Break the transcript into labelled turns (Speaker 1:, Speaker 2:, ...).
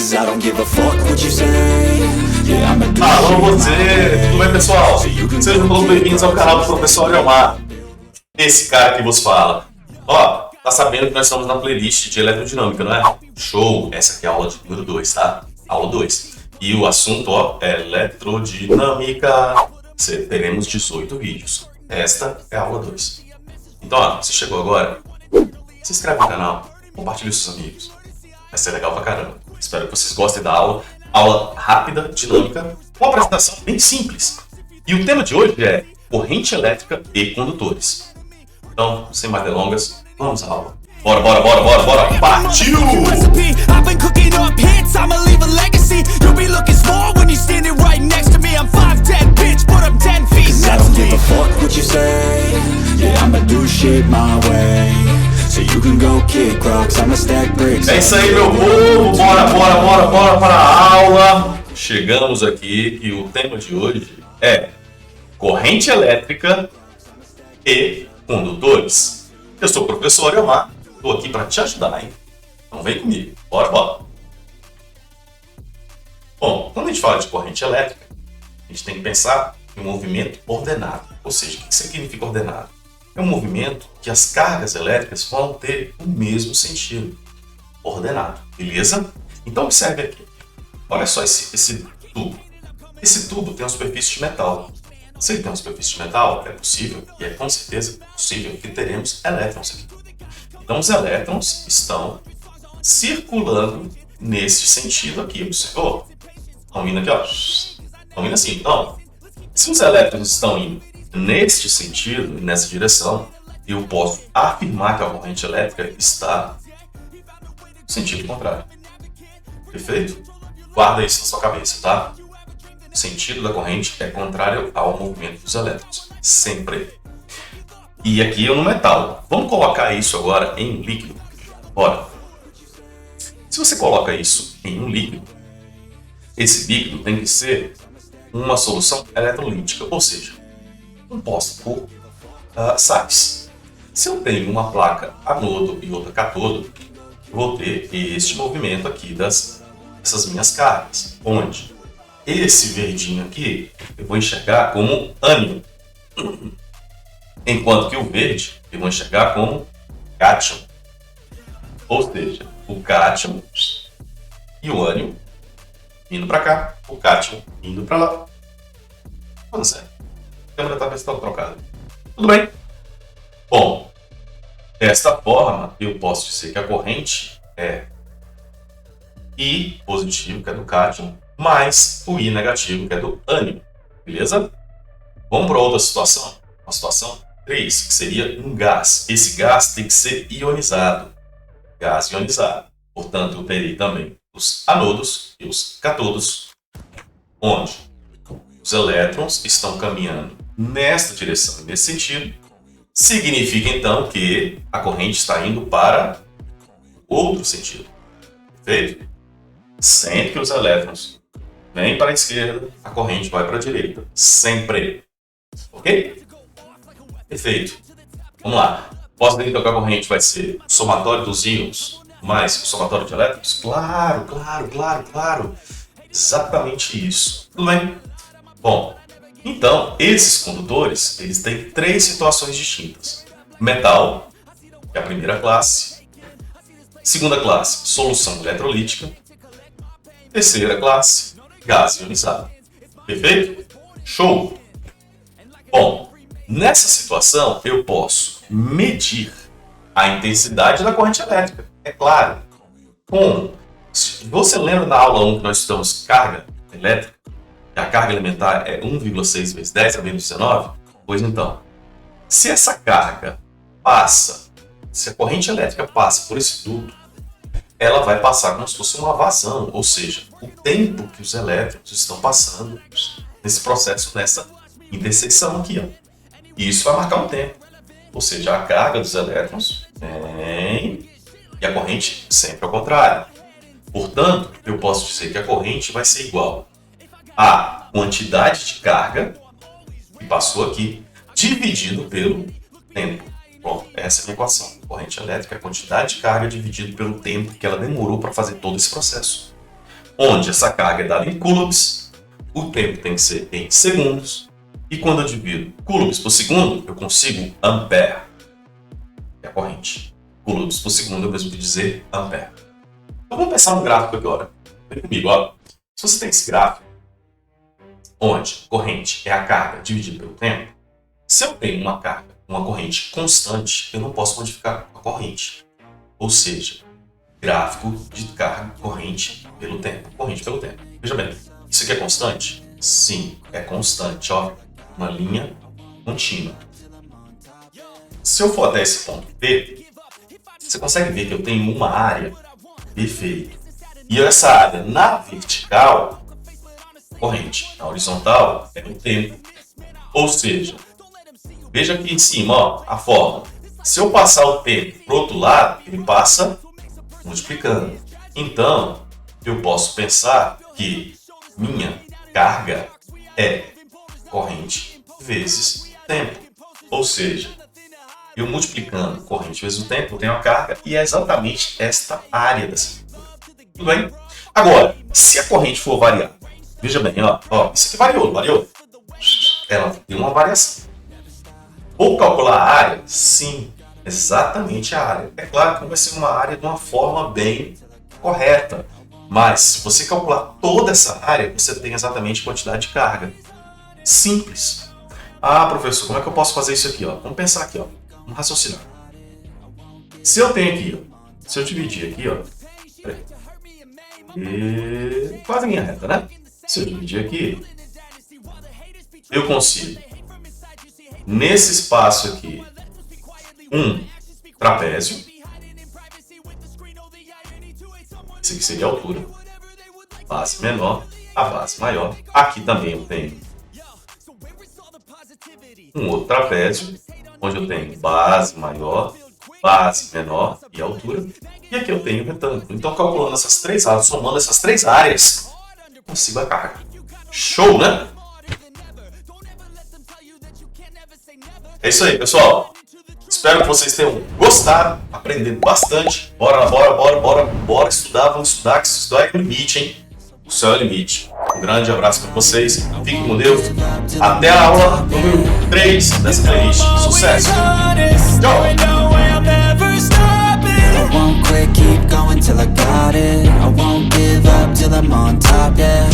Speaker 1: 'cause I don't give a fuck what you say. Yeah, I'ma do
Speaker 2: Alô
Speaker 1: shit
Speaker 2: você,
Speaker 1: my way.
Speaker 2: tudo bem pessoal? Sejam todos bem-vindos ao canal do Professor Eliomar. Esse cara que vos fala. Ó, tá sabendo que nós estamos na playlist de eletrodinâmica, não é? Show! Essa aqui é a aula de número 2, tá? Aula 2. E o assunto, ó, é eletrodinâmica. Teremos 18 vídeos. Esta é a aula 2. Então, ó, você chegou agora, se inscreve no canal, compartilhe com seus amigos. Vai ser legal pra caramba. Espero que vocês gostem da aula. Aula rápida, dinâmica, com uma apresentação bem simples. E o tema de hoje é corrente elétrica e condutores. Então, sem mais delongas, vamos à aula. Bora, bora, bora, bora, bora. Partiu!
Speaker 3: I've been cooking up hits, I'ma leave a legacy. You'll be looking small when you're standing right next to me. I'm 5'10", bitch, but I'm 10 feet
Speaker 1: 'Cause I
Speaker 3: next
Speaker 1: don't
Speaker 3: to
Speaker 1: give
Speaker 3: me.
Speaker 1: a fuck what you say. Yeah, I'ma do shit my way. So you can go kick rocks, I'ma stack bricks.
Speaker 2: É isso aí, meu povo. Bora, bora, bora, bora para a aula. Chegamos aqui e o tema de hoje é corrente elétrica e condutores. Eu sou o professor Eliomar, estou aqui para te ajudar, hein? Então vem comigo, bora, bora. Bom, quando a gente fala de corrente elétrica, a gente tem que pensar em um movimento ordenado. Ou seja, o que significa ordenado? É um movimento que as cargas elétricas vão ter o mesmo sentido. Ordenado, beleza? Então observe aqui. Olha só esse tubo. Esse tubo tem uma superfície de metal. Se ele tem uma superfície de metal, é possível, e é com certeza possível, que teremos elétrons aqui. Então os elétrons estão circulando nesse sentido aqui. Observou? Estão indo aqui, ó. Estão indo assim. Então, se os elétrons estão indo neste sentido, nessa direção, eu posso afirmar que a corrente elétrica está no sentido contrário. Perfeito? Guarda isso na sua cabeça, tá? O sentido da corrente é contrário ao movimento dos elétrons. Sempre. E aqui eu no metal. Vamos colocar isso agora em um líquido. Bora. Se você coloca isso em um líquido, esse líquido tem que ser uma solução eletrolítica, ou seja, composta por sais. Se eu tenho uma placa anodo e outra catodo, eu vou ter este movimento aqui dessas minhas cargas, onde esse verdinho aqui eu vou enxergar como ânion, enquanto que o verde eu vou enxergar como cátion. Ou seja, o cátion e o ânion indo para cá, o cátion indo para lá. Não sei. A câmera está trocada. Tudo bem? Bom, desta forma eu posso dizer que a corrente é I positivo, que é do cátion, mais o I negativo, que é do ânion. Beleza? Vamos para outra situação. Uma situação 3, que seria um gás. Esse gás tem que ser ionizado. Gás ionizado. Portanto, eu terei também os anodos e os catodos, onde os elétrons estão caminhando nesta direção e nesse sentido. Significa, então, que a corrente está indo para outro sentido. Perfeito? Sempre que os elétrons vêm para a esquerda, a corrente vai para a direita. Sempre. Ok? Perfeito. Vamos lá. Posso dizer então que a corrente vai ser o somatório dos íons mais o somatório de elétrons? Claro, claro, claro, claro. Exatamente isso. Tudo bem? Bom, então, esses condutores, eles têm 3 situações distintas. Metal, que é a primeira classe. Segunda classe, solução eletrolítica. Terceira classe, gás ionizado. Perfeito? Show! Bom, nessa situação eu posso medir a intensidade da corrente elétrica. É claro. Como? Você lembra na aula 1 que nós estudamos carga elétrica? A carga elementar é 1,6 vezes 10 a menos 19? Pois então, se essa carga passa, se a corrente elétrica passa por esse tubo, ela vai passar como se fosse uma vazão, ou seja, o tempo que os elétrons estão passando nesse processo, nessa intersecção aqui, ó. E isso vai marcar um tempo. Ou seja, a carga dos elétrons vem e a corrente sempre ao contrário. Portanto, eu posso dizer que a corrente vai ser igual a quantidade de carga que passou aqui dividido pelo tempo. Pronto, essa é a minha equação. Corrente elétrica é a quantidade de carga dividido pelo tempo que ela demorou para fazer todo esse processo. onde essa carga é dada em coulombs, o tempo tem que ser em segundos, e quando eu divido coulombs por segundo, eu consigo ampere, que é a corrente. Coulombs por segundo é o mesmo que dizer ampere. Então vamos pensar no gráfico agora. Vem comigo, ó. Se você tem esse gráfico, onde corrente é a carga dividida pelo tempo, se eu tenho uma carga, uma corrente constante, eu não posso modificar a corrente. Ou seja, gráfico de carga corrente pelo tempo. Corrente pelo tempo. Veja bem, isso aqui é constante? Sim, é constante, ó. Uma linha contínua. Se eu for até esse ponto P, você consegue ver que eu tenho uma área perfeita. E essa área na vertical, corrente, na horizontal, é o tempo. Ou seja, veja aqui em cima, ó, a forma. Se eu passar o tempo para o outro lado, ele passa multiplicando. Então, eu posso pensar que minha carga é corrente vezes tempo. Ou seja, eu multiplicando corrente vezes o tempo, eu tenho a carga e é exatamente esta área dessa figura. Tudo bem? Agora, se a corrente for variável, veja bem, ó, isso aqui variou. Ela tem uma variação. Vou calcular a área? Sim, exatamente a área. É claro que não vai ser uma área de uma forma bem correta, mas se você calcular toda essa área, você tem exatamente a quantidade de carga. Simples. Ah, professor, como é que eu posso fazer isso aqui? Ó? Vamos pensar aqui, ó. Vamos raciocinar. Se eu tenho aqui, ó, se eu dividir aqui, ó, quase linha reta, né? Se eu dividir aqui, eu consigo, nesse espaço aqui, um trapézio. Esse aqui seria a altura. Base menor, a base maior. Aqui também eu tenho um outro trapézio, onde eu tenho base maior, base menor e altura. E aqui eu tenho retângulo. Então, calculando essas três áreas, somando essas três áreas, eu consigo a carga. Show, né? É isso aí, pessoal. Espero que vocês tenham gostado, aprendido bastante. Bora estudar. Vamos estudar, que estudar é o limite, hein? O céu é o limite. Um grande abraço para vocês. Fiquem com Deus. Até a aula número 3 dessa playlist. Sucesso! Tchau!
Speaker 1: I won't quit, keep going till I got it. I won't give up till I'm on top, yeah.